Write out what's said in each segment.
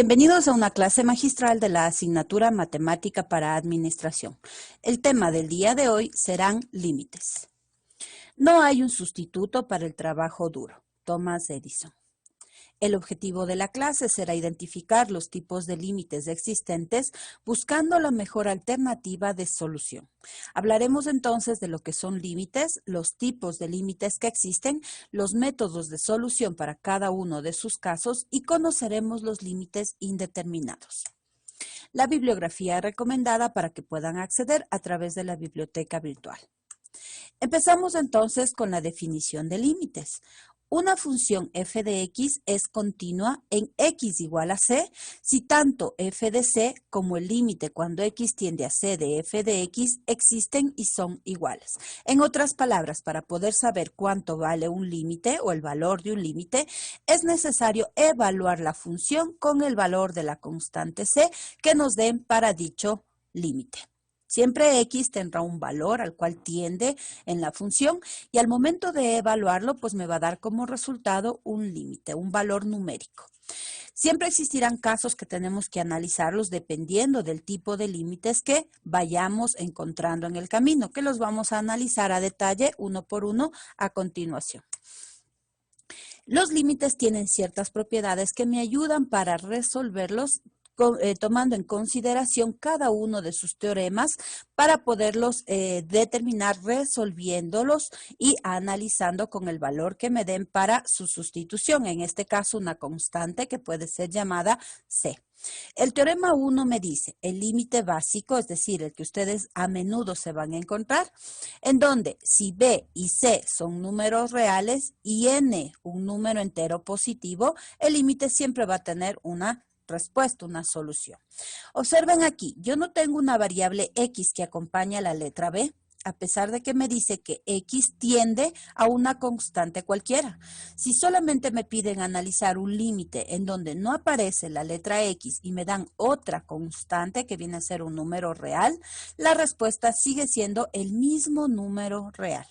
Bienvenidos a una clase magistral de la asignatura Matemática para Administración. El tema del día de hoy serán límites. No hay un sustituto para el trabajo duro. Thomas Edison. El objetivo de la clase será identificar los tipos de límites existentes buscando la mejor alternativa de solución. Hablaremos entonces de lo que son límites, los tipos de límites que existen, los métodos de solución para cada uno de sus casos y conoceremos los límites indeterminados. La bibliografía recomendada para que puedan acceder a través de la biblioteca virtual. Empezamos entonces con la definición de límites. Una función f de x es continua en x igual a c si tanto f de c como el límite cuando x tiende a c de f de x existen y son iguales. En otras palabras, para poder saber cuánto vale un límite o el valor de un límite, es necesario evaluar la función con el valor de la constante c que nos den para dicho límite. Siempre x tendrá un valor al cual tiende en la función y al momento de evaluarlo, pues me va a dar como resultado un límite, un valor numérico. Siempre existirán casos que tenemos que analizarlos dependiendo del tipo de límites que vayamos encontrando en el camino, que los vamos a analizar a detalle uno por uno a continuación. Los límites tienen ciertas propiedades que me ayudan para resolverlos tomando en consideración cada uno de sus teoremas para poderlos determinar resolviéndolos y analizando con el valor que me den para su sustitución, en este caso una constante que puede ser llamada C. El teorema 1 me dice el límite básico, es decir, el que ustedes a menudo se van a encontrar, en donde si B y C son números reales y N un número entero positivo, el límite siempre va a tener una respuesta, una solución. Observen aquí, yo no tengo una variable x que acompaña a la letra b, a pesar de que me dice que x tiende a una constante cualquiera. Si solamente me piden analizar un límite en donde no aparece la letra x y me dan otra constante que viene a ser un número real, la respuesta sigue siendo el mismo número real.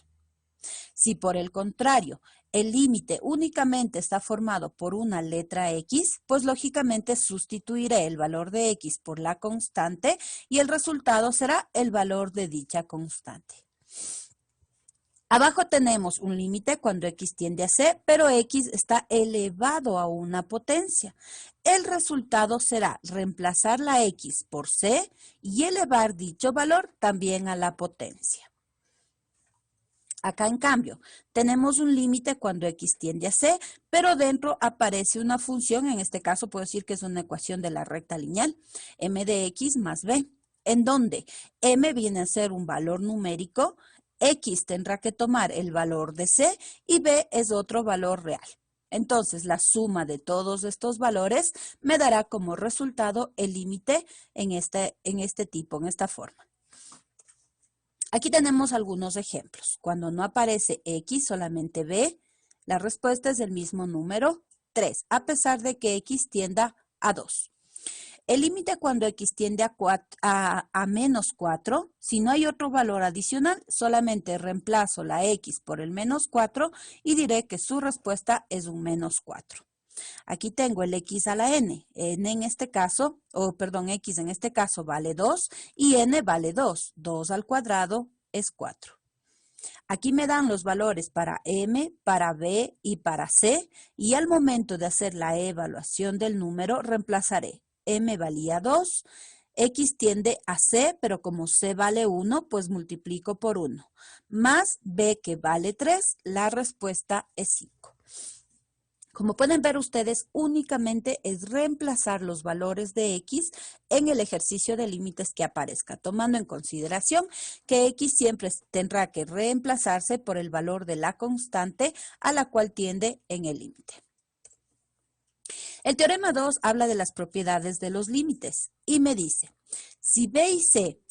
Si por el contrario, el límite únicamente está formado por una letra x, pues lógicamente sustituiré el valor de x por la constante y el resultado será el valor de dicha constante. Abajo tenemos un límite cuando x tiende a c, pero x está elevado a una potencia. El resultado será reemplazar la x por c y elevar dicho valor también a la potencia. Acá, en cambio, tenemos un límite cuando x tiende a c, pero dentro aparece una función, en este caso puedo decir que es una ecuación de la recta lineal, m de x más b, en donde m viene a ser un valor numérico, x tendrá que tomar el valor de c y b es otro valor real. Entonces, la suma de todos estos valores me dará como resultado el límite en esta forma. Aquí tenemos algunos ejemplos. Cuando no aparece x, solamente b, la respuesta es el mismo número 3, a pesar de que x tienda a 2. El límite cuando x tiende a menos 4, si no hay otro valor adicional, solamente reemplazo la x por el menos 4 y diré que su respuesta es un menos 4. Aquí tengo el x a la n. X en este caso vale 2 y n vale 2. 2 al cuadrado es 4. Aquí me dan los valores para m, para b y para c y al momento de hacer la evaluación del número reemplazaré. M valía 2, x tiende a c, pero como c vale 1, pues multiplico por 1. Más b que vale 3, la respuesta es 5. Como pueden ver ustedes, únicamente es reemplazar los valores de x en el ejercicio de límites que aparezca, tomando en consideración que x siempre tendrá que reemplazarse por el valor de la constante a la cual tiende en el límite. El teorema 2 habla de las propiedades de los límites y me dice, si b y c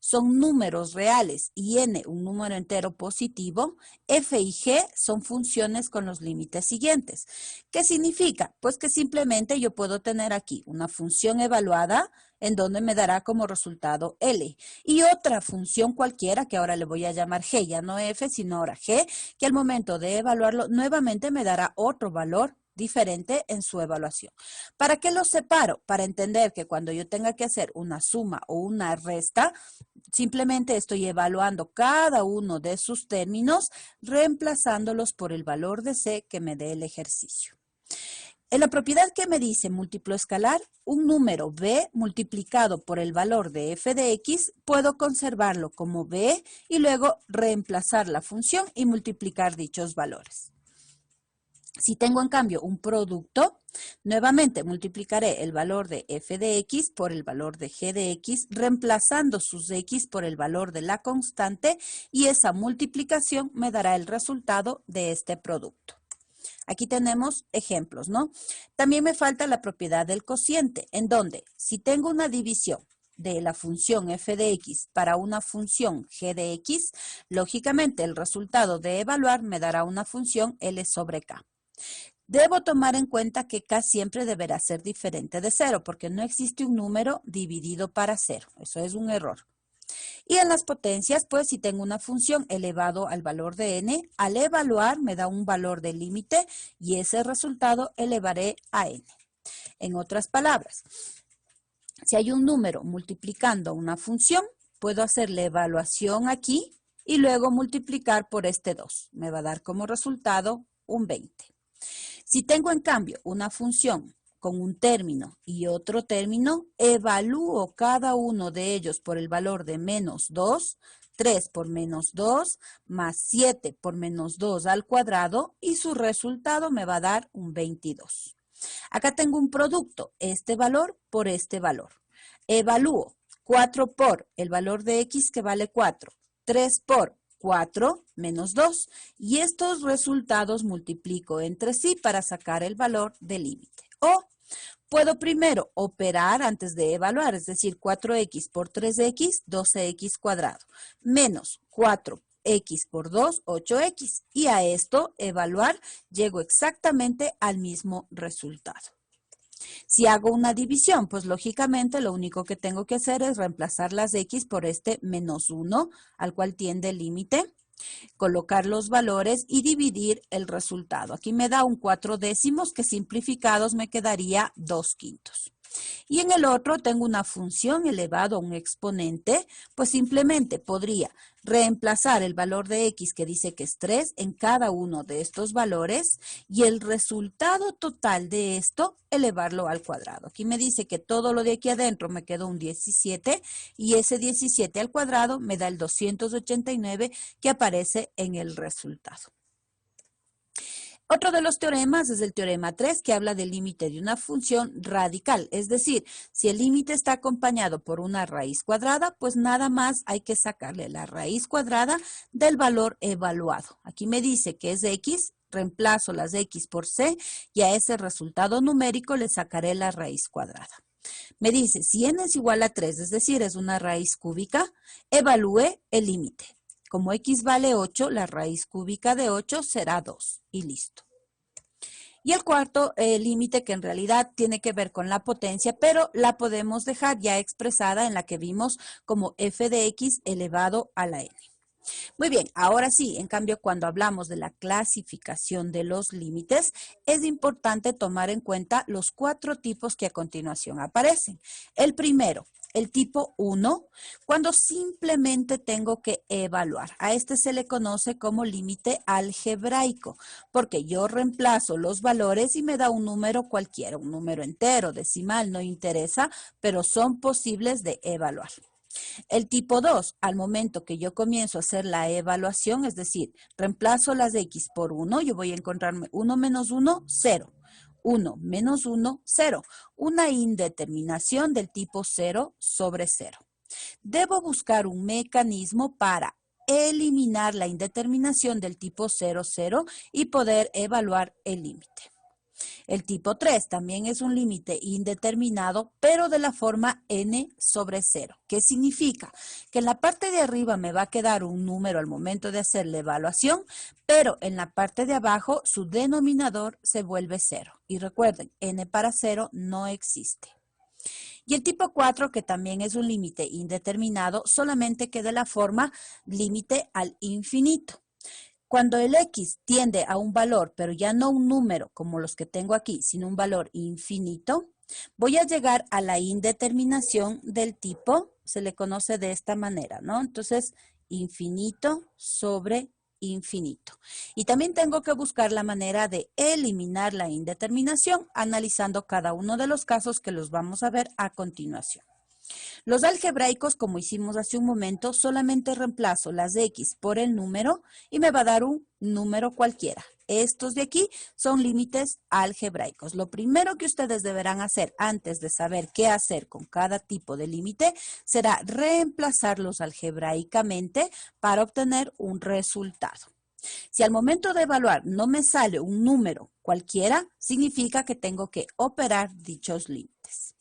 son números reales y n un número entero positivo, f y g son funciones con los límites siguientes. ¿Qué significa? Pues que simplemente yo puedo tener aquí una función evaluada en donde me dará como resultado L y otra función cualquiera que ahora le voy a llamar G, ya no F sino ahora G, que al momento de evaluarlo nuevamente me dará otro valor diferente en su evaluación. ¿Para qué los separo? Para entender que cuando yo tenga que hacer una suma o una resta, simplemente estoy evaluando cada uno de sus términos, reemplazándolos por el valor de C que me dé el ejercicio. En la propiedad que me dice múltiplo escalar, un número b multiplicado por el valor de f de x, puedo conservarlo como b y luego reemplazar la función y multiplicar dichos valores. Si tengo en cambio un producto, nuevamente multiplicaré el valor de f de x por el valor de g de x, reemplazando sus x por el valor de la constante, y esa multiplicación me dará el resultado de este producto. Aquí tenemos ejemplos, ¿no? También me falta la propiedad del cociente, en donde si tengo una división de la función f de x para una función g de x, lógicamente el resultado de evaluar me dará una función L sobre K. Debo tomar en cuenta que K siempre deberá ser diferente de 0, porque no existe un número dividido para 0. Eso es un error. Y en las potencias, pues si tengo una función elevado al valor de n, al evaluar me da un valor de límite y ese resultado elevaré a n. En otras palabras, si hay un número multiplicando una función, puedo hacer la evaluación aquí y luego multiplicar por este 2. Me va a dar como resultado un 20. Si tengo en cambio una función con un término y otro término, evalúo cada uno de ellos por el valor de menos 2, 3 por menos 2, más 7 por menos 2 al cuadrado, y su resultado me va a dar un 22. Acá tengo un producto, este valor por este valor. Evalúo 4 por el valor de x, que vale 4, 3 por 4 menos 2, y estos resultados multiplico entre sí para sacar el valor del límite. O puedo primero operar antes de evaluar, es decir, 4x por 3x, 12x cuadrado, menos 4x por 2, 8x, y a esto evaluar llego exactamente al mismo resultado. Si hago una división, pues lógicamente lo único que tengo que hacer es reemplazar las x por este menos 1, al cual tiende el límite, colocar los valores y dividir el resultado. Aquí me da un 4 décimos, que simplificados me quedaría 2 quintos. Y en el otro tengo una función elevado a un exponente, pues simplemente podría reemplazar el valor de x, que dice que es 3, en cada uno de estos valores, y el resultado total de esto elevarlo al cuadrado. Aquí me dice que todo lo de aquí adentro me quedó un 17, y ese 17 al cuadrado me da el 289 que aparece en el resultado. Otro de los teoremas es el teorema 3, que habla del límite de una función radical. Es decir, si el límite está acompañado por una raíz cuadrada, pues nada más hay que sacarle la raíz cuadrada del valor evaluado. Aquí me dice que es x, reemplazo las x por c y a ese resultado numérico le sacaré la raíz cuadrada. Me dice, si n es igual a 3, es decir, es una raíz cúbica, evalúe el límite. Como x vale 8, la raíz cúbica de 8 será 2 y listo. Y el cuarto límite, que en realidad tiene que ver con la potencia, pero la podemos dejar ya expresada en la que vimos como f de x elevado a la n. Muy bien, ahora sí, en cambio, cuando hablamos de la clasificación de los límites, es importante tomar en cuenta los 4 tipos que a continuación aparecen. El primero, el tipo 1, cuando simplemente tengo que evaluar. A este se le conoce como límite algebraico, porque yo reemplazo los valores y me da un número cualquiera, un número entero, decimal, no interesa, pero son posibles de evaluar. El tipo 2, al momento que yo comienzo a hacer la evaluación, es decir, reemplazo las x por 1, yo voy a encontrarme 1 menos 1, 0. 1 menos 1, 0. Una indeterminación del tipo 0 sobre 0. Debo buscar un mecanismo para eliminar la indeterminación del tipo 0, 0 y poder evaluar el límite. El tipo 3 también es un límite indeterminado, pero de la forma n sobre 0. ¿Qué significa? Que en la parte de arriba me va a quedar un número al momento de hacer la evaluación, pero en la parte de abajo su denominador se vuelve 0. Y recuerden, n para 0 no existe. Y el tipo 4, que también es un límite indeterminado, solamente que de la forma límite al infinito. Cuando el x tiende a un valor, pero ya no un número como los que tengo aquí, sino un valor infinito, voy a llegar a la indeterminación del tipo, se le conoce de esta manera, ¿no? Entonces, infinito sobre infinito. Y también tengo que buscar la manera de eliminar la indeterminación analizando cada uno de los casos que los vamos a ver a continuación. Los algebraicos, como hicimos hace un momento, solamente reemplazo las x por el número y me va a dar un número cualquiera. Estos de aquí son límites algebraicos. Lo primero que ustedes deberán hacer antes de saber qué hacer con cada tipo de límite será reemplazarlos algebraicamente para obtener un resultado. Si al momento de evaluar no me sale un número cualquiera, significa que tengo que operar dichos límites.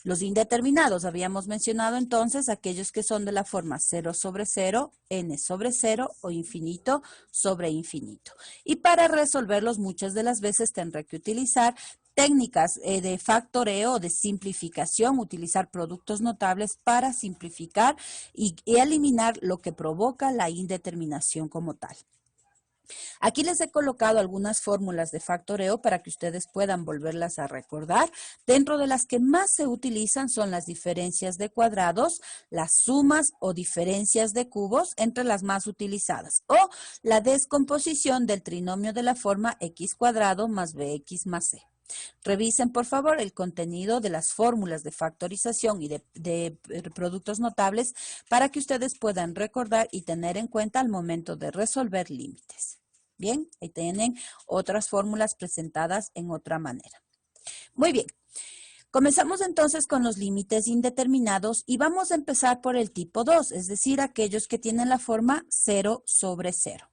Los indeterminados, habíamos mencionado entonces aquellos que son de la forma 0 sobre 0, n sobre 0 o infinito sobre infinito. Y para resolverlos muchas de las veces tendré que utilizar técnicas de factoreo o de simplificación, utilizar productos notables para simplificar y eliminar lo que provoca la indeterminación como tal. Aquí les he colocado algunas fórmulas de factoreo para que ustedes puedan volverlas a recordar. Dentro de las que más se utilizan son las diferencias de cuadrados, las sumas o diferencias de cubos entre las más utilizadas, o la descomposición del trinomio de la forma x cuadrado más bx más c. Revisen, por favor, el contenido de las fórmulas de factorización y de productos notables para que ustedes puedan recordar y tener en cuenta al momento de resolver límites. Bien, ahí tienen otras fórmulas presentadas en otra manera. Muy bien. Comenzamos entonces con los límites indeterminados y vamos a empezar por el tipo 2, es decir, aquellos que tienen la forma 0 sobre 0.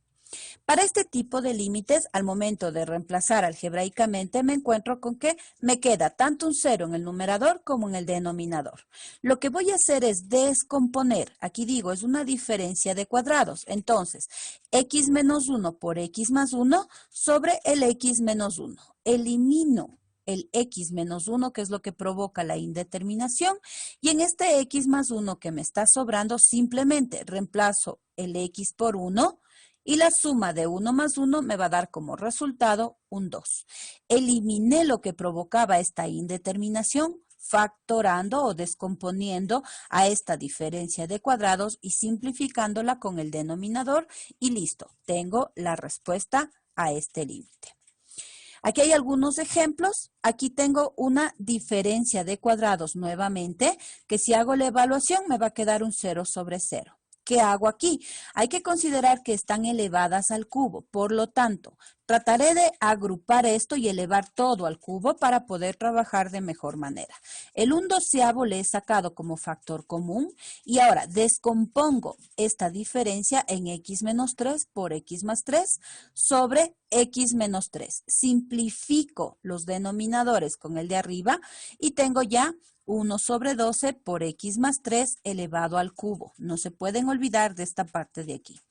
Para este tipo de límites, al momento de reemplazar algebraicamente, me encuentro con que me queda tanto un 0 en el numerador como en el denominador. Lo que voy a hacer es descomponer, aquí digo, es una diferencia de cuadrados. Entonces, x menos 1 por x más 1 sobre el x menos 1. Elimino el x menos 1, que es lo que provoca la indeterminación, y en este x más 1 que me está sobrando, simplemente reemplazo el x por 1, y la suma de 1 más 1 me va a dar como resultado un 2. Eliminé lo que provocaba esta indeterminación factorando o descomponiendo a esta diferencia de cuadrados y simplificándola con el denominador y listo, tengo la respuesta a este límite. Aquí hay algunos ejemplos. Aquí tengo una diferencia de cuadrados nuevamente, que si hago la evaluación me va a quedar un 0 sobre 0. ¿Qué hago aquí? Hay que considerar que están elevadas al cubo. Por lo tanto, trataré de agrupar esto y elevar todo al cubo para poder trabajar de mejor manera. El 1/12 le he sacado como factor común y ahora descompongo esta diferencia en x menos 3 por x más 3 sobre x menos 3. Simplifico los denominadores con el de arriba y tengo ya 1 sobre 12 por x más 3 elevado al cubo. No se pueden olvidar de esta parte de aquí.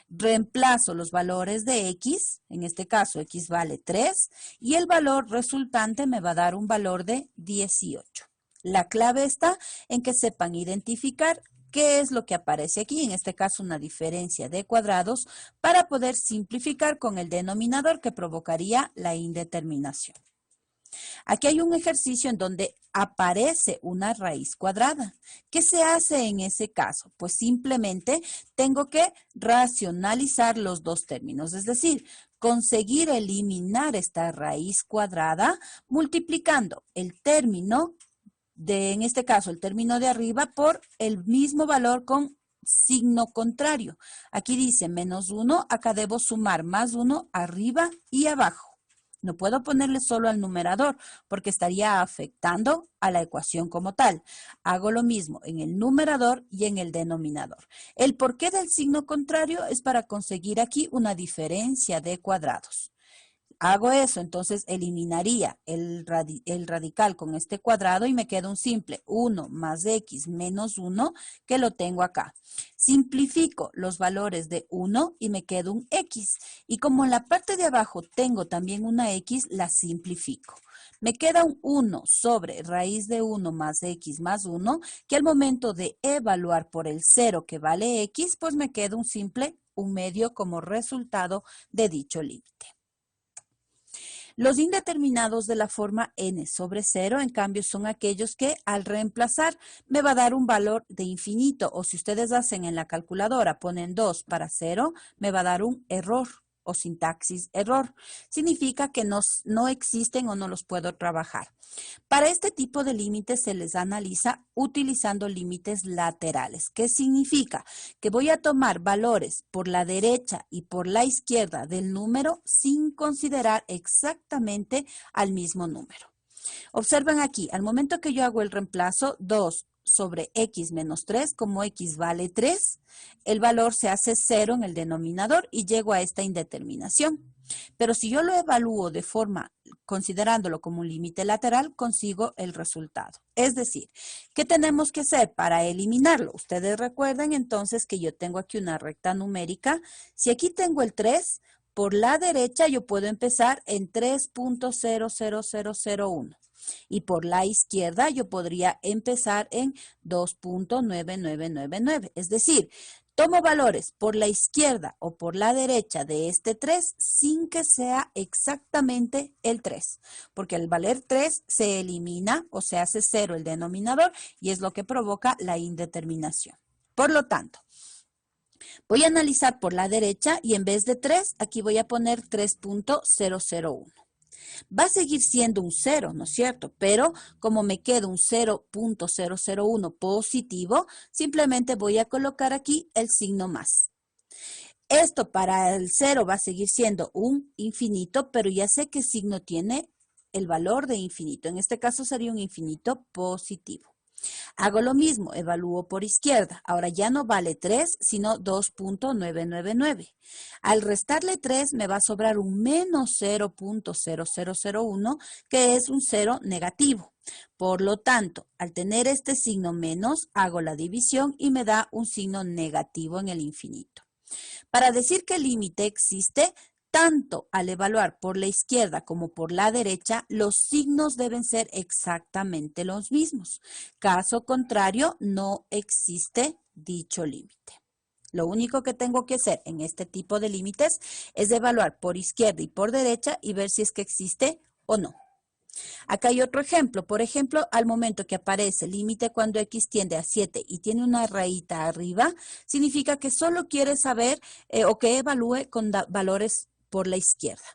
Reemplazo los valores de x, en este caso x vale 3, y el valor resultante me va a dar un valor de 18. La clave está en que sepan identificar qué es lo que aparece aquí, en este caso una diferencia de cuadrados, para poder simplificar con el denominador que provocaría la indeterminación. Aquí hay un ejercicio en donde aparece una raíz cuadrada. ¿Qué se hace en ese caso? Pues simplemente tengo que racionalizar los dos términos, es decir, conseguir eliminar esta raíz cuadrada multiplicando el término en este caso, el término de arriba por el mismo valor con signo contrario. Aquí dice menos 1, acá debo sumar más 1 arriba y abajo. No puedo ponerle solo al numerador porque estaría afectando a la ecuación como tal. Hago lo mismo en el numerador y en el denominador. El porqué del signo contrario es para conseguir aquí una diferencia de cuadrados. Hago eso, entonces eliminaría el radical con este cuadrado y me queda un simple 1 más x menos 1 que lo tengo acá. Simplifico los valores de 1 y me queda un x. Y como en la parte de abajo tengo también una x, la simplifico. Me queda un 1 sobre raíz de 1 más x más 1, que al momento de evaluar por el 0 que vale x, pues me queda un simple 1/2 como resultado de dicho límite. Los indeterminados de la forma n sobre 0, en cambio, son aquellos que al reemplazar me va a dar un valor de infinito, o si ustedes hacen en la calculadora, ponen 2 para 0, me va a dar un error o sintaxis error. Significa que no existen o no los puedo trabajar. Para este tipo de límites se les analiza utilizando límites laterales. ¿Qué significa? Que voy a tomar valores por la derecha y por la izquierda del número sin considerar exactamente al mismo número. Observen aquí, al momento que yo hago el reemplazo, 2 sobre x menos 3, como x vale 3, el valor se hace 0 en el denominador y llego a esta indeterminación. Pero si yo lo evalúo de forma, considerándolo como un límite lateral, consigo el resultado. Es decir, ¿qué tenemos que hacer para eliminarlo? Ustedes recuerden entonces que yo tengo aquí una recta numérica. Si aquí tengo el 3, por la derecha yo puedo empezar en 3.00001 y por la izquierda yo podría empezar en 2.9999. Es decir, tomo valores por la izquierda o por la derecha de este 3 sin que sea exactamente el 3, porque el valer 3 se elimina o se hace 0 el denominador y es lo que provoca la indeterminación. Por lo tanto, voy a analizar por la derecha y en vez de 3, aquí voy a poner 3.001. Va a seguir siendo un 0, ¿no es cierto? Pero como me queda un 0.001 positivo, simplemente voy a colocar aquí el signo más. Esto para el 0 va a seguir siendo un infinito, pero ya sé qué signo tiene el valor de infinito. En este caso sería un infinito positivo. Hago lo mismo, evalúo por izquierda. Ahora ya no vale 3, sino 2.999. Al restarle 3 me va a sobrar un menos 0.0001, que es un 0 negativo. Por lo tanto, al tener este signo menos, hago la división y me da un signo negativo en el infinito. Para decir que el límite existe, tanto al evaluar por la izquierda como por la derecha, los signos deben ser exactamente los mismos. Caso contrario, no existe dicho límite. Lo único que tengo que hacer en este tipo de límites es evaluar por izquierda y por derecha y ver si es que existe o no. Acá hay otro ejemplo. Por ejemplo, al momento que aparece el límite cuando x tiende a 7 y tiene una rayita arriba, significa que solo quiere saber o que evalúe con valores por la izquierda.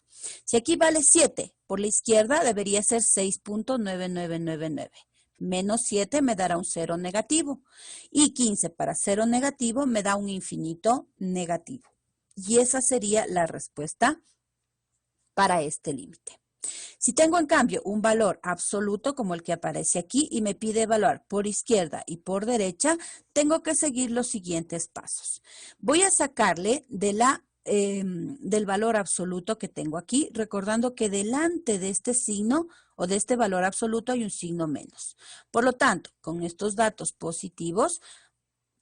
Si aquí vale 7 por la izquierda, debería ser 6.9999. Menos 7 me dará un 0 negativo. Y 15 para 0 negativo me da un infinito negativo. Y esa sería la respuesta para este límite. Si tengo en cambio un valor absoluto como el que aparece aquí y me pide evaluar por izquierda y por derecha, tengo que seguir los siguientes pasos. Voy a sacarle del valor absoluto que tengo aquí, recordando que delante de este signo o de este valor absoluto hay un signo menos. Por lo tanto, con estos datos positivos,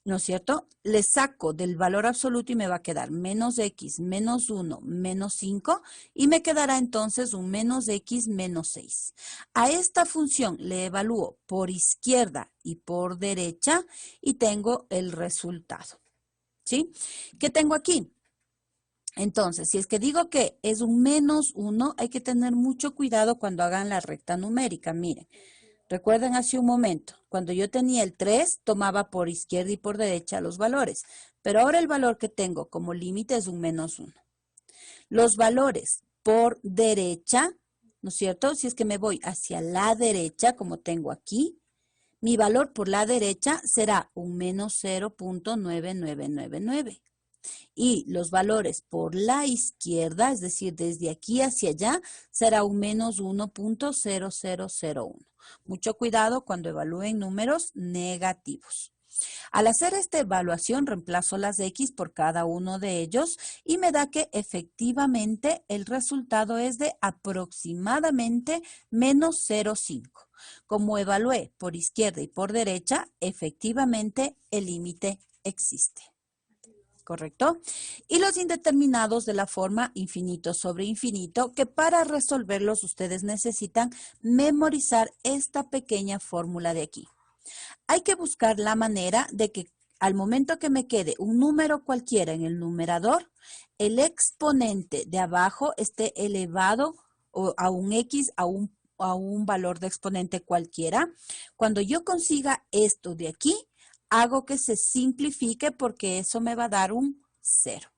¿no es cierto? Le saco del valor absoluto y me va a quedar menos x menos 1 menos 5 y me quedará entonces un menos x menos 6. A esta función le evalúo por izquierda y por derecha y tengo el resultado. ¿Sí? ¿Qué tengo aquí? Entonces, si es que digo que es un menos 1, hay que tener mucho cuidado cuando hagan la recta numérica. Miren. Recuerden hace un momento, cuando yo tenía el 3, tomaba por izquierda y por derecha los valores, pero ahora el valor que tengo como límite es un menos 1. Los valores por derecha, ¿no es cierto? Si es que me voy hacia la derecha, como tengo aquí, mi valor por la derecha será un menos 0.9999. Y los valores por la izquierda, es decir, desde aquí hacia allá, será un menos 1.0001. Mucho cuidado cuando evalúen números negativos. Al hacer esta evaluación, reemplazo las X por cada uno de ellos y me da que efectivamente el resultado es de aproximadamente menos 0,5. Como evalué por izquierda y por derecha, efectivamente el límite existe. ¿correcto? Y los indeterminados de la forma infinito sobre infinito, que para resolverlos ustedes necesitan memorizar esta pequeña fórmula de aquí. Hay que buscar la manera de que al momento que me quede un número cualquiera en el numerador, el exponente de abajo esté elevado a un X, a un valor de exponente cualquiera. Cuando yo consiga esto de aquí, hago que se simplifique porque eso me va a dar un 0.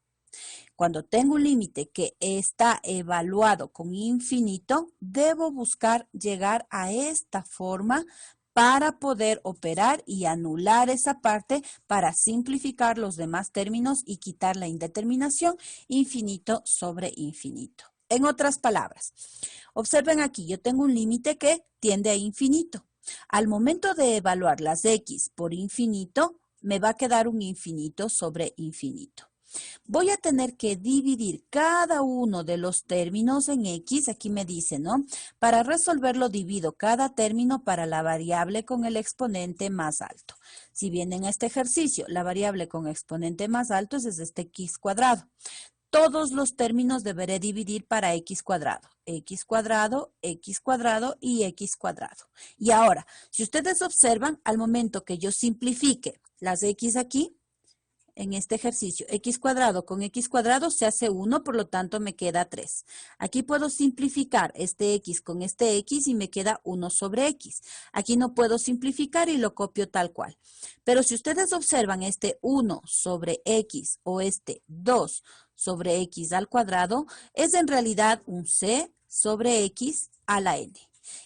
Cuando tengo un límite que está evaluado con infinito, debo buscar llegar a esta forma para poder operar y anular esa parte para simplificar los demás términos y quitar la indeterminación infinito sobre infinito. En otras palabras, observen aquí, yo tengo un límite que tiende a infinito. Al momento de evaluar las x por infinito, me va a quedar un infinito sobre infinito. Voy a tener que dividir cada uno de los términos en X, aquí me dice, ¿no? Para resolverlo divido cada término para la variable con el exponente más alto. Si bien en este ejercicio la variable con exponente más alto es este X cuadrado. Todos los términos deberé dividir para X cuadrado y X cuadrado. Y ahora, si ustedes observan, al momento que yo simplifique las X aquí, en este ejercicio, x cuadrado con x cuadrado se hace 1, por lo tanto me queda 3. Aquí puedo simplificar este x con este x y me queda 1 sobre x. Aquí no puedo simplificar y lo copio tal cual. Pero si ustedes observan este 1 sobre x o este 2 sobre x al cuadrado, es en realidad un c sobre x a la n.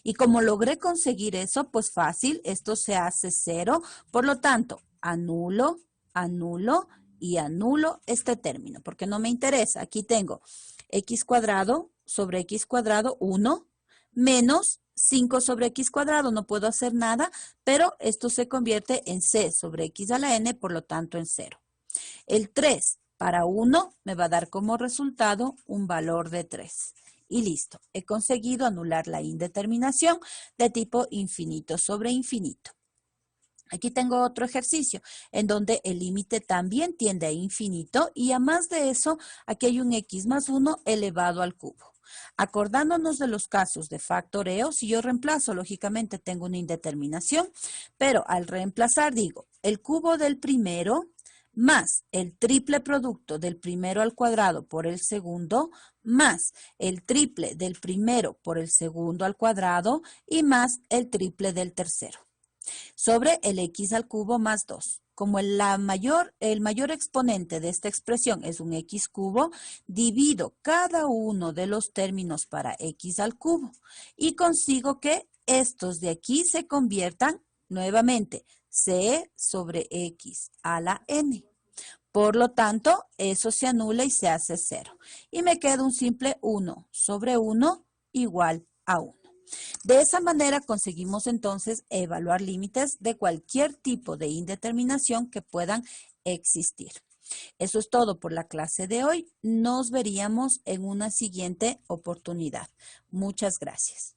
Y como logré conseguir eso, pues fácil, esto se hace 0, por lo tanto, anulo y anulo este término, porque no me interesa. Aquí tengo x cuadrado sobre x cuadrado, 1, menos 5 sobre x cuadrado, no puedo hacer nada, pero esto se convierte en c sobre x a la n, por lo tanto en 0. El 3 para 1 me va a dar como resultado un valor de 3. Y listo, he conseguido anular la indeterminación de tipo infinito sobre infinito. Aquí tengo otro ejercicio en donde el límite también tiende a infinito y a más de eso, aquí hay un x más 1 elevado al cubo. Acordándonos de los casos de factoreo, si yo reemplazo, lógicamente tengo una indeterminación, pero al reemplazar digo, el cubo del primero más el triple producto del primero al cuadrado por el segundo, más el triple del primero por el segundo al cuadrado y más el triple del tercero, sobre el x al cubo más 2. Como el mayor exponente de esta expresión es un x cubo, divido cada uno de los términos para x al cubo y consigo que estos de aquí se conviertan nuevamente c sobre x a la n. Por lo tanto, eso se anula y se hace 0. Y me queda un simple 1 sobre 1 igual a 1. De esa manera conseguimos entonces evaluar límites de cualquier tipo de indeterminación que puedan existir. Eso es todo por la clase de hoy. Nos veríamos en una siguiente oportunidad. Muchas gracias.